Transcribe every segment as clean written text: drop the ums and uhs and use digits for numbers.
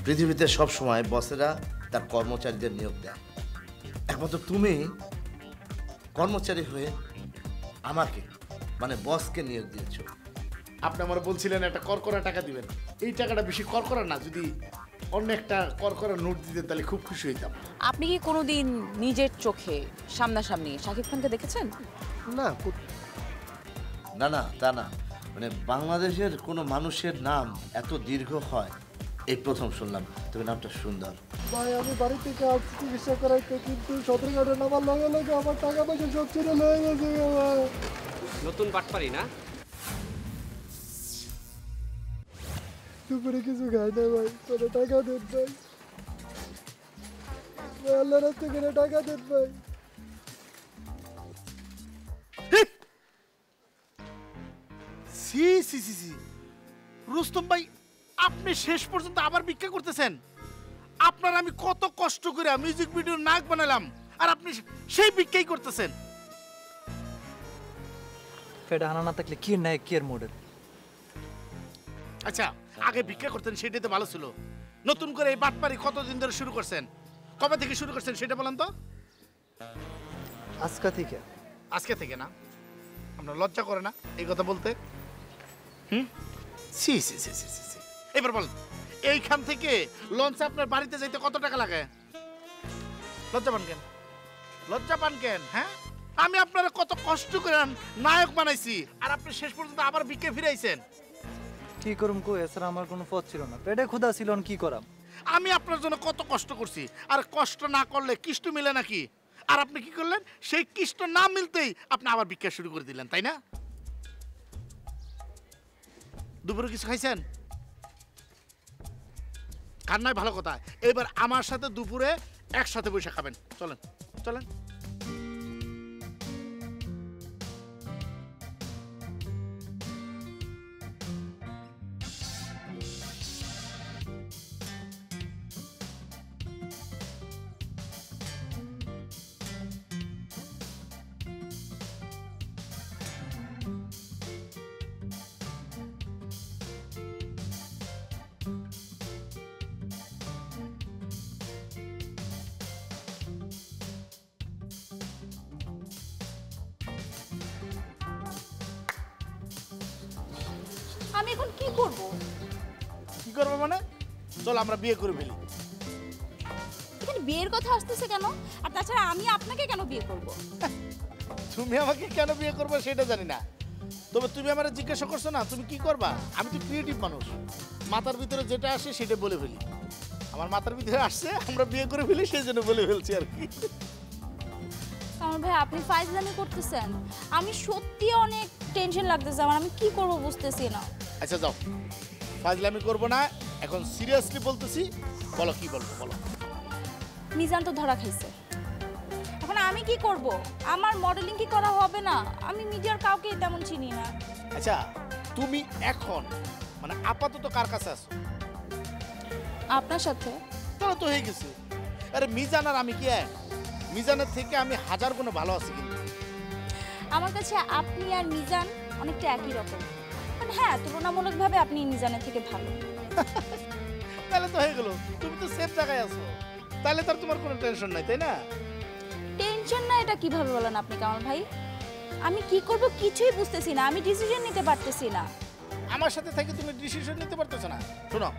পৃথিবীতে সব সময় বসেরা তার কর্মচারীদের নিয়োগ দেয়, একমাত্র তুমি কর্মচারী হয়ে আমাকে মানে বসকে নিয়োগ দিয়েছো। আপনি আমার বলছিলেন একটা করকরা টাকা দিবেন, এই টাকাটা বেশি করকরা না, যদি অন্য একটা করকরা নোট দিতেন তাহলে খুব খুশি হইতাম। আপনি কি কোনোদিন নিজের চোখে সামনাসামনি শাকিব খানকে দেখেছেন? না না না, তা না, মানে বাংলাদেশের কোনো মানুষের নাম এত দীর্ঘ হয় এই প্রথম শুনলাম। তবে নামটা সুন্দর। ভাই আমি বাড়ি থেকে আসছি চিকিৎসা করাইতে, কিন্তু সদরঘাটে নামার লগে লগে আমার টাকা পয়সা সব ছেড়ে হয়ে গেছে। নতুন বাটপারি না? দুপুরে কিছু খাই না ভাই, কোনো টাকা দেন ভাই, আল্লাহ রাস্তা করে টাকা দেন ভাই। সি সি সি সি রুস্তম ভাই, আপনি শেষ পর্যন্ত আবার ভিক্ষা করতেছেন? আপনার আমি কত কষ্ট করে মিউজিক ভিডিওর নাক বানালাম, আর আপনি সেই ভিক্ষাই করতেছেন। পেটে হানা না থাকলে কি নাই কি এর মডেল। আচ্ছা, আগে ভিক্ষা করতেন সেটাই তো ভালো ছিল। নতুন করে এই বাটপারি কতদিন ধরে শুরু করছেন? কবে থেকে শুরু করছেন সেটা বলেন তো। আজকা থেকে। আজকে থেকে না? আপনার লজ্জা করে না এই কথা বলতে? সি সি সি সি সি। এবার বলেন, এইখান থেকে লঞ্চে আপনার বাড়িতে যাইতে কত টাকা লাগে? লজ্জা পান কেন? লজ্জা পান কেন? হ্যাঁ, আমি আপনারা কত কষ্ট করে নায়ক বানাইছি, আর আপনি শেষ পর্যন্ত আবার ভিক্ষে ফিরাইছেন। কি করুম কো, এছাড়া আমার কোনো পথ ছিল না, পেটে ক্ষুধা ছিল, কি করাম। আমি আপনার জন্য কত কষ্ট করছি, আর কষ্ট না করলে কিষ্ট মিলে নাকি? আর আপনি কি করলেন? সেই কিষ্ট না মিলতেই আপনি আবার ভিক্ষা শুরু করে দিলেন, তাই না? দুপুরে কিছু খাইছেন? কান্নায় ভালো কথা। এবার আমার সাথে দুপুরে একসাথে বসে খাবেন। চলেন চলেন। আমি এখন কি করব? কি করবো মানে? চল আমরা বিয়ে করে ফেলি। এখানে বিয়ের কথা আসতেছে কেন? আর তাছাড়া আমি আপনাকে কেন বিয়ে করব? তুমি আমাকে কেন বিয়ে করবে সেটা জানি না, তবে তুমি আমার জিজ্ঞাসা করছো না তুমি কি করবা। আমি তো ক্রিয়েটিভ মানুষ, মাথার ভিতরে যেটা আসে সেটা বলে ফেলি। আমার মাথার ভিতরে আসছে আমরা বিয়ে করে ফেলি, সেই জন্য বলে ফেলছি আর কি। কারণ ভাই আপনি ফাইজলামি করতেছেন, আমি সত্যি অনেক টেনশন লাগতেছে আমার, আমি কি করব বুঝতেছি না। আচ্ছা যাও, ফাজলামি করবো না, এখন সিরিয়াসলি বলতেছি, বলো কি বলবো বলো। মিজান তো ধরা খাইছে, এখন আমি কি করব? আমার মডেলিং কি করা হবে না? আমি মিডিয়ার কাউকে তেমন চিনি না। আচ্ছা তুমি এখন মানে আপাতত কার কাছে আছো? আপনার সাথে। তাহলে তো হয়ে গেছে। আরে মিজান আর আমি কি এক? মিজানের থেকে আমি হাজার গুণ ভালো আছি কিন্তু। আমার কাছে আপনি আর মিজান অনেকটা একই রকম, মানে হ্যাঁ তুলনামূলকভাবে আপনি মিজানের থেকে ভালো। তাহলে তো হয়ে গেল, তুমি তো সেফ জায়গায় আছো, তাহলে তো আর তোমার কোনো টেনশন নাই, তাই না? টেনশন না এটা কিভাবে বলেন আপনি কামাল ভাই? আমি কি করব কিছুই বুঝতেছি না, আমি ডিসিশন নিতে পারতেছি না। আমার সাথে থেকে তুমি ডিসিশন নিতে পারতেছো না? শোনো,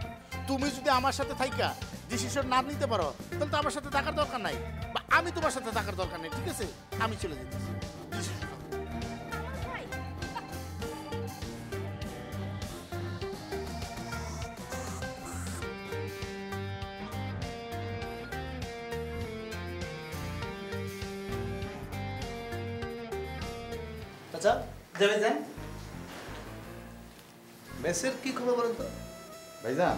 তুমি যদি আমার সাথে থাইকা ডিসিশন না নিতে পারো তাহলে তো আমার সাথে থাকার দরকার নাই, বা আমি তোমার সাথে থাকার দরকার নেই, ঠিক আছে? আমি চলে যেতেছি। আচ্ছা যাবে যান, মেসের কি খবর বলেন তো? ভাইজান,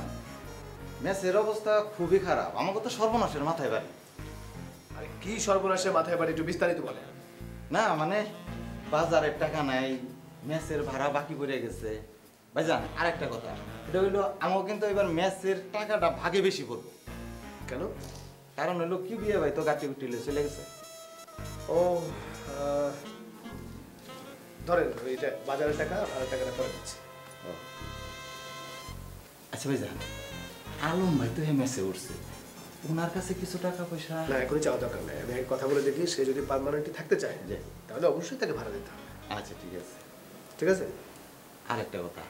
মেসের অবস্থা খুবই খারাপ, আমাকে তো সর্বনাশের মাথায় বাড়ি। আরে কি সর্বনাশের মাথায় বাড়ি, একটু বিস্তারিত বলে। না মানে বাজারের টাকা নাই, মেসের ভাড়া বাকি পড়ে গেছে। ভাইজান আরেকটা কথা, এটা হইলো আমাকে কিন্তু এবার মেসের টাকাটা ভাগে বেশি করবো। কেন? কারণ হইলো কি বিয়ে ভাই তো গাটি উঠিলে চলে গেছে। ও ধরেন এটা বাজারের টাকা আর টাকাটা পরে দিচ্ছি। আচ্ছা ভাইজান, আলম ভাই তো মেসে উঠছে, ওনার কাছে কিছু টাকা পয়সা। না, এখনই চাওয়া দরকার নেই। আমি কথা বলে দেখি, সে যদি পার্মানেন্টলি থাকতে চায় তাহলে অবশ্যই তাকে ভাড়া দিতে হবে। আচ্ছা ঠিক আছে। ঠিক আছে। আরেকটা কথা,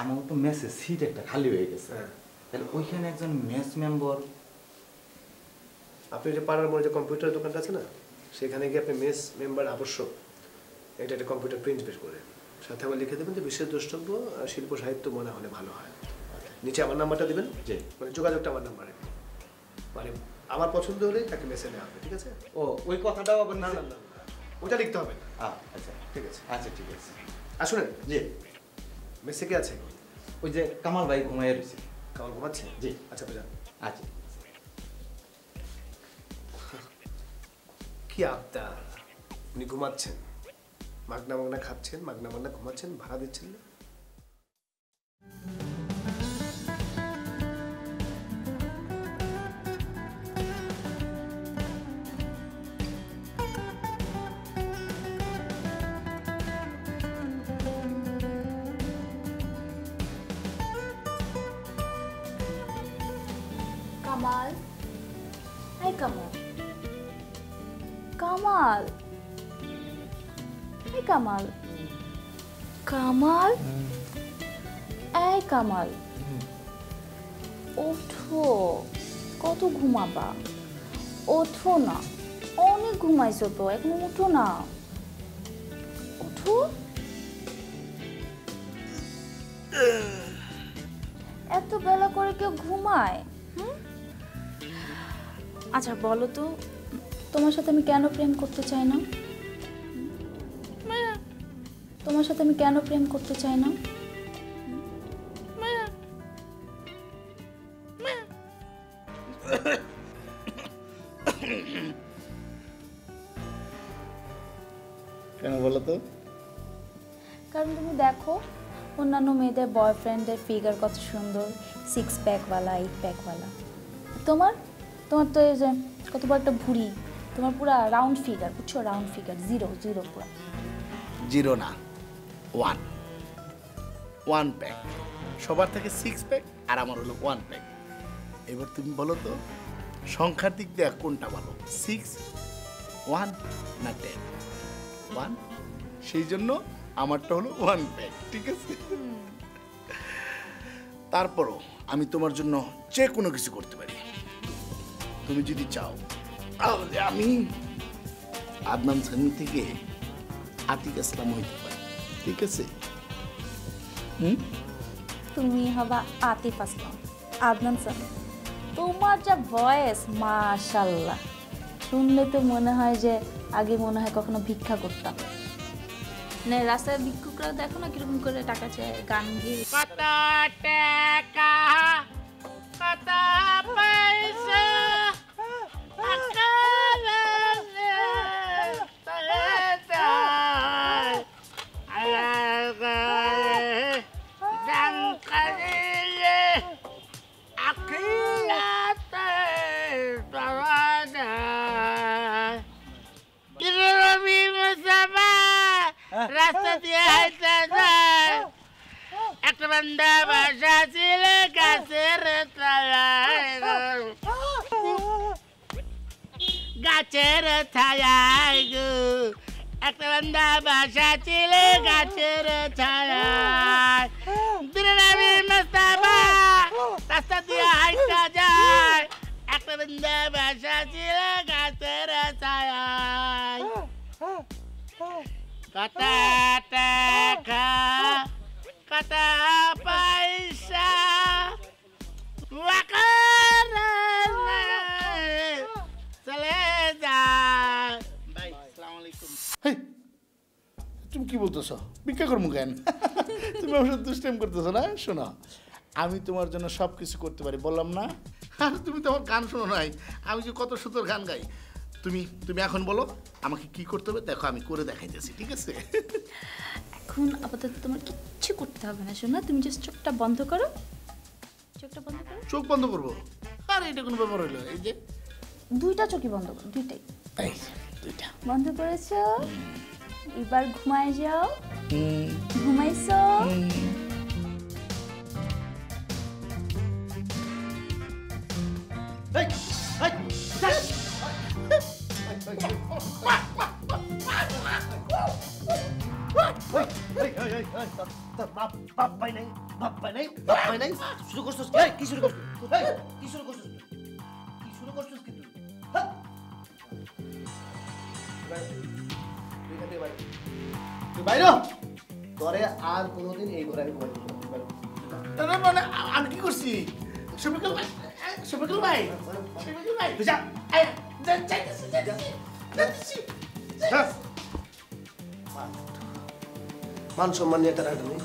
আমার তো মেসে সিট একটা খালি হয়ে গেছে, তাহলে ওইখানে একজন মেস মেম্বার। আপনি যে পাড়ার মোড়ে যে কম্পিউটার দোকানটা আছে না, সেখানে গিয়ে আপনি মেস মেম্বার আবশ্যক এটা একটা কম্পিউটার প্রিন্ট বের করে সাথে আবার লিখে দেবেন যে বিশেষ দ্রষ্টব্য শিল্প সাহিত্য মনে হলে ভালো হয়। নিচে আমার নাম্বারটা দিবেন, মানে যোগাযোগটা আমার নাম্বারে, মানে আমার পছন্দ হলে তাকে মেসে নেওয়া হবে। ঠিক আছে? ও ওই কথাটাও আবার না না না, ওটা লিখতে হবে না। আচ্ছা ঠিক আছে। আচ্ছা ঠিক আছে। আসুন। জি। মেসে কে আছে? ওই যে কামাল ভাই ঘুমাইয়ে রয়েছে। কামাল ঘুমাচ্ছে? জি। আচ্ছা বুঝলাম। আচ্ছা। কি আবদার, উনি ঘুমাচ্ছেন, মাগনা মাগনা খাচ্ছেন, মাগনা মাগনা ঘুমাচ্ছেন, ভাড়া দিচ্ছেন না। কামাল, এই কামাল, কামাল, এই কামাল, কামাল, এই কামাল, ওঠো, কত ঘুমাবা? ওঠো না, অনেক ঘুমাইছো তো, এখন ওঠো না, ওঠো। এত বেলা করে কেউ ঘুমায়? আচ্ছা বলো তো, তোমার সাথে আমি কেন প্রেম করতে চাই না? তোমার সাথে আমি কেন প্রেম করতে চাই না? কেন বলো তো? কারণ তুমি দেখো অন্যান্য মেয়েদের বয়ফ্রেন্ডের ফিগার কত সুন্দর, 6 প্যাকওয়ালা 8 প্যাকওয়ালা, তোমার তোমার তো এই যে কত বড় একটা ভুঁড়ি, তোমার পুরো রাউন্ড ফিগার, বুঝছো? রাউন্ড ফিগার, 0 0 পুরো। 0 না, 1 প্যাক। সবার থেকে 6 প্যাক আর আমার হলো 1 প্যাক। এবার তুমি বলো তো সংখ্যার দিক দিয়ে কোনটা ভালো, 6, 1 না 10? 1, সেই জন্য আমারটা হলো 1 প্যাক। ঠিক আছে? তারপরও আমি তোমার জন্য যে কোনো কিছু করতে পারি। তুমি যদি চাও তাহলে আমি আদনান সানি থেকে আতিক আসলাম হইতে পারি। ঠিক আছে? তুমি হবা আতিফ আসলাম, আদনান সানি। তোমার যা ভয়েস, মাশাআল্লাহ, শুনলে তো মনে হয় যে আগে মনে হয় কখনো ভিক্ষা করতাম। না, রাস্তায় ভিক্ষুকরা দেখো না কিরকম করে টাকা চায়, গান গিয়ে। কত টাকা, কত পয়সা, রাস্তা দিয়ে হাইতে যায় একটা বান্দা বাসা ছিল গাছের তলায়, গাছের ছায়ায় গো, একটা বান্দা বাসা ছিল গাছের ছায়ায়। দুরাবি মুস্তাফা রাস্তা দিয়ে হাইতে যায় একটা বান্দা বাসা ছিল গাছের ছায়ায়। কত টাকা, কত পয়সা, চলে যায়। ভাই আসসালামু আলাইকুম। তুমি কি বলতেছ? ভিক্ষা করবো কেন? তুমি আমার দুষ্টাইম করতেছো না? শোনো, আমি তোমার জন্য সব কিছু করতে পারি, বললাম না? আর তুমি তো আমার গান শোনো নাই, আমি যে কত সুন্দর গান গাই। তুমি এখন বলো আমাকে কি করতে হবে, দেখো আমি করে দেখাইতেছি। ঠিক আছে? এখন আপাতত তোমার কিচ্ছু করতে হবে না, শোনো, তুমি জাস্ট চোখটা বন্ধ করো, চোখটা বন্ধ করো। চোখ বন্ধ করবো? আর এটা কোনো ব্যাপার হইলো? এই যে দুইটা চোখই বন্ধ করো, দুইটাই। এই দুইটা বন্ধ করেছো, এবার ঘুমায় যাও। ঘুমাইছো? বাপ পাই নাই শুরু করছিস কি শুরু করছিস কি শুরু করছিস কিন্তু তুই বাইরে তোরে আর কোনোদিন এই ঘরে আমি মানে আমি কি করছি শফিকুল ভাই তুই যা মান সম্মান নিয়ে তারা নেই।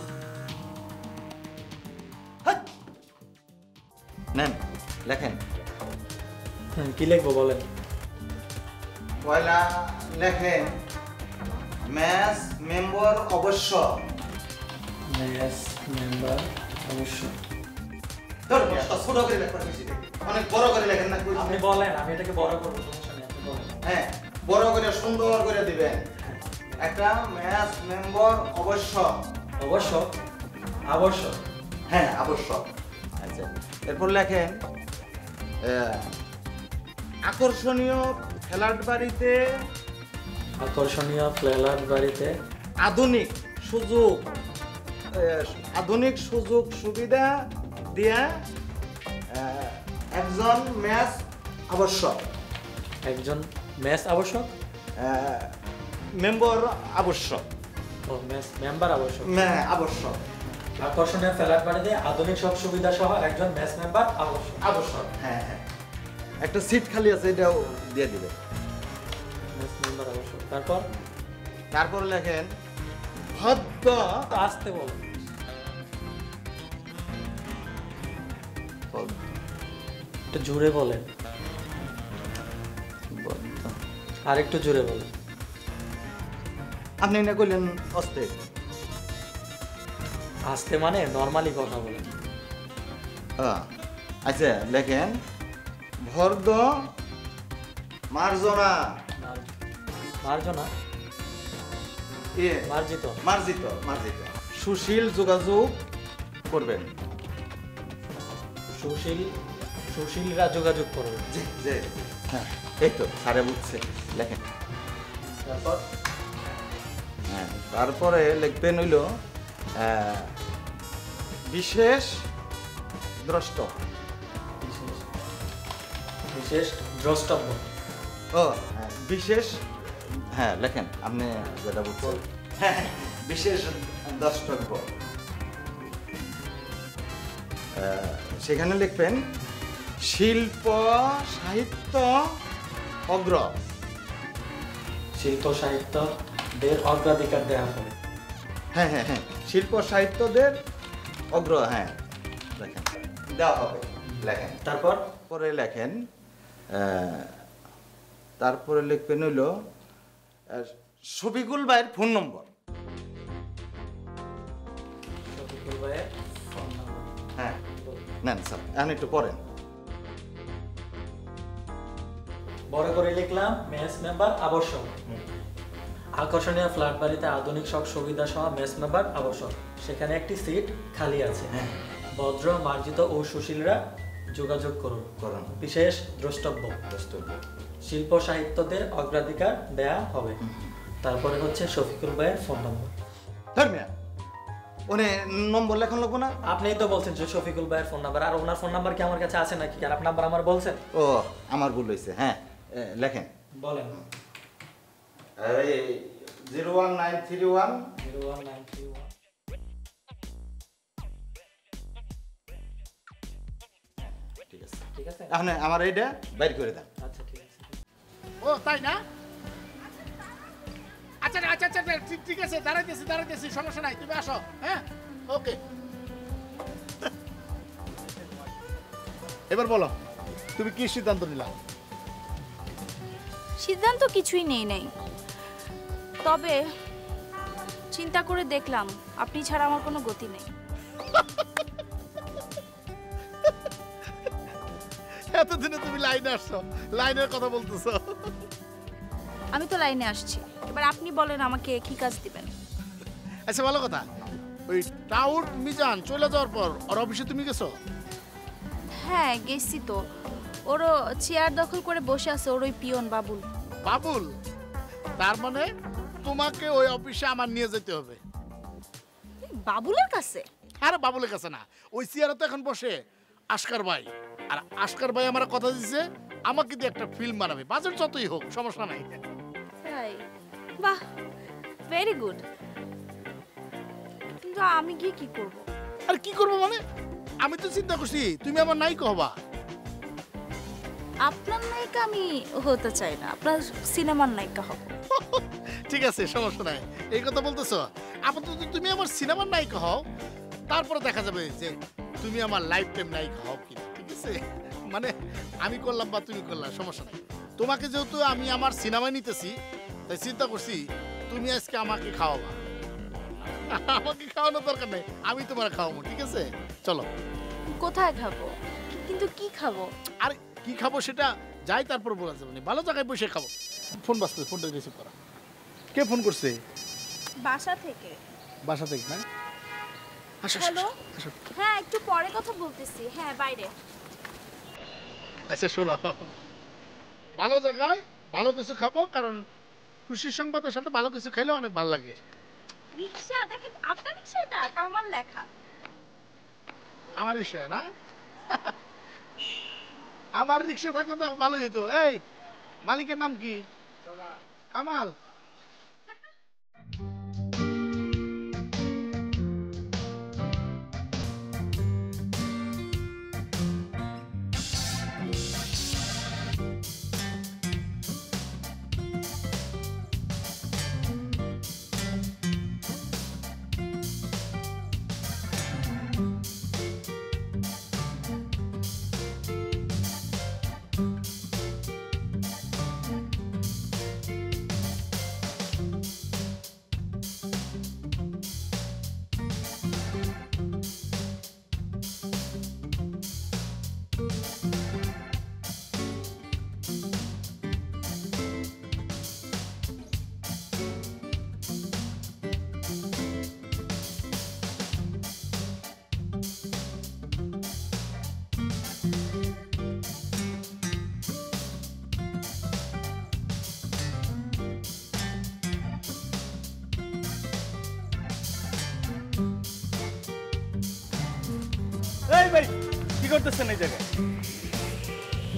নেন লেখেন। কি লিখবো বলেন? পয়লা লেখেন ম্যাচ মেম্বার অবশ্য। ম্যাচ মেম্বার অবশ্য। ধরুন এত ছোট করে লেখার বেশি দেখি। অনেক বড় করে লেখেন না কই? আপনি বলেন, আমি এটাকে বড় করবো, সমস্যা নেই, আপনি বলেন। হ্যাঁ বড় করে সুন্দর করে দিবেন। একটা ম্যাচ মেম্বার অবশ্য। অবশ্য আবশ্যক। হ্যাঁ আবশ্যক। আচ্ছা এরপর লেখেন আকর্ষণীয় ফ্ল্যাট বাড়িতে আকর্ষণীয় ফ্ল্যাট বাড়িতে আধুনিক সুযোগ সুবিধা দিয়া একজন ম্যাচ আবশ্যক। একজন ম্যাচ আবশ্যক, মেম্বার আবশ্যক। ও ম্যাচ মেম্বার আবশ্যক। আবশ্যক। আকর্ষণীয় ফ্ল্যাট বাড়িতে আধুনিক সব সুবিধা সহ একজন ম্যাচ মেম্বার আবশ্যক। আবশ্যক হ্যাঁ হ্যাঁ। একটা সিট খালি আছে এটাও দিয়ে দিবে। ম্যাচ মেম্বার আবশ্যক। তারপর লেখেন ভদ্র। আসতে বলুন। একটু জোরে বলেন, আর একটু জোরে বলেন। আপনি না কইলেন অস্তে। আসতে মানে নরমালি কথা বলেন। আচ্ছা লেখেন ভর্দ মার্জনা। মার্জনা মার্জিত। মার্জিত সুশীল যোগাযোগ করবেন। সুশীলরা যোগাযোগ করবে। হ্যাঁ এই তো সারে বুঝছে। লেখেন তারপর হ্যাঁ তারপরে লিখবেন হইল বিশেষ দ্রষ্ট। বিশেষ দ্রষ্টব্য। ও বিশেষ হ্যাঁ লেখেন আপনি যেটা বুঝছেন। হ্যাঁ বিশেষ দ্রষ্টব্য। সেখানে লিখবেন শিল্প সাহিত্য অগ্র। শিল্প সাহিত্যদের অগ্রাধিকার দেওয়া হবে। হ্যাঁ হ্যাঁ হ্যাঁ শিল্প সাহিত্যদের অগ্র হ্যাঁ লেখেন দেওয়া হবে। লেখেন তারপর পরে লেখেন তারপরে লিখবেন হইল শফিকুল ভাইয়ের ফোন নম্বর। শফিকুল ভাইয়ের ফোন নাম্বার। হ্যাঁ নেন স্যার এখন একটু পড়েন। বড় করে লিখলাম মেস মেম্বার আবশ্যক। আকর্ষণীয় ফ্ল্যাট বাড়িতে আধুনিক সব সুবিধা সহ মেস মেম্বার আবশ্যক। সেখানে একটি সিট খালি আছে। ভদ্র মার্জিত ও সুশীলরা যোগাযোগ করুন। বিশেষ দ্রষ্টব্য। শিল্প সাহিত্যদের অগ্রাধিকার দেয়া হবে। তারপরে হচ্ছে শফিকুল ভাইয়ের ফোন নম্বর। ধর্মিয়া উনি নম্বর লেখন লাগবো না? আপনিই তো বলছেন যে শফিকুল ভাইয়ের ফোন নাম্বার, আর ওনার ফোন নাম্বার কি আমার কাছে আছে নাকি? আর আপনার নাম্বার আমার বলছেন। ও আমার ভুল হয়েছে। হ্যাঁ লেখেন বলেন। 01931 01931 ঠিক আছে। এখন আমার এইটা বাইর করে দেন। আচ্ছা ঠিক আছে। ও তাই না? আচ্ছা আচ্ছা আচ্ছা ঠিক আছে, দাঁড়াইতেছি সমস্যা নাই, তুমি আসো। হ্যাঁ ওকে এবার বলো তুমি কি সিদ্ধান্ত নিলা? সিদ্ধান্ত কিছুই নেই নাই, তবে চিন্তা করে দেখলাম আপনি ছাড়া আমার কোনো গতি নেই। এতদিনে তুমি লাইনে আসছো, লাইনের কথা বলতেছো। আমি তো লাইনে আসছি, এবার আপনি বলেন আমাকে কি কাজ দিবেন। আচ্ছা ভালো কথা, ওই টাউট মিজান চলে যাওয়ার পর ওর অফিসে তুমি গেছো? হ্যাঁ গেছি তো, ওরও চেয়ার দখল করে বসে আছে ওর ওই পিয়ন বাবুল। বাবুল? তার মানে তোমাকে ওই অফিসে আমার নিয়ে যেতে হবে। বাবুলের কাছে? আরে বাবুলের কাছে না, ওই চেয়ারে তো এখন বসে আস্কার ভাই। আর আস্কার ভাই আমার কথা দিচ্ছে আমাকে দিয়ে একটা ফিল্ম বানাবে, বাজেট যতই হোক সমস্যা নাই। তাই? বাহ, ভেরি গুড। কিন্তু আমি গিয়ে কি করব? আর কি করবো মানে? আমি তো চিন্তা করছি তুমি আমার নায়িকা হবা। আপনার নায়িকা আমি হতে চাই না, আপনার সিনেমার নায়িকা হব। ঠিক আছে, সমস্যা নাই। এই কথা বলতেছো, আপাতত তুমি আমার সিনেমার নায়িকা হও, তারপরে দেখা যাবে যে তুমি আমার লাইফ টাইম নায়িকা হও কিনা। ঠিক আছে? মানে আমি করলাম বা তুমি করলাম সমস্যা নাই। তোমাকে যেহেতু আমি আমার সিনেমায় নিতেছি, তাই চিন্তা করছি তুমি আজকে আমাকে খাওয়াবা। আমাকে খাওয়ানোর দরকার নেই, আমি তোমার খাওয়াবো। ঠিক আছে, চলো। কোথায় খাবো? কিন্তু কি খাবো? আর কি খাবো সেটা যাই তারপর বলা যাবে না, ভালো জায়গায় বসে খাবো। ফোন বাজতে, ফোনটা রিসিভ করা। কে ফোন করছে? বাসা থেকে। বাসা থেকে না? হ্যালো, হ্যাঁ একটু পরে কথা বলতেছি। হ্যাঁ বাইরে। আচ্ছা শোনো, ভালো জায়গায় ভালো কিছু খাবো, কারণ খুশির সংবাদের সাথে ভালো কিছু খাইলে অনেক ভালো লাগে। রিকশা দেখেন, আপনার রিকশা এটা আমার লেখা। আমার রিক্সা না? আমার রিক্সা থাকলে তো ভালো যেত। এই মালিকের নাম কি? কামাল। এই ভাই কি করতেছেন এই জায়গায়?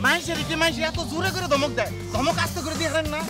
মাইসের কি মাইসে এত জোরে করে ধমক দেয়, ধমক আস্তে করে দিয়ে না।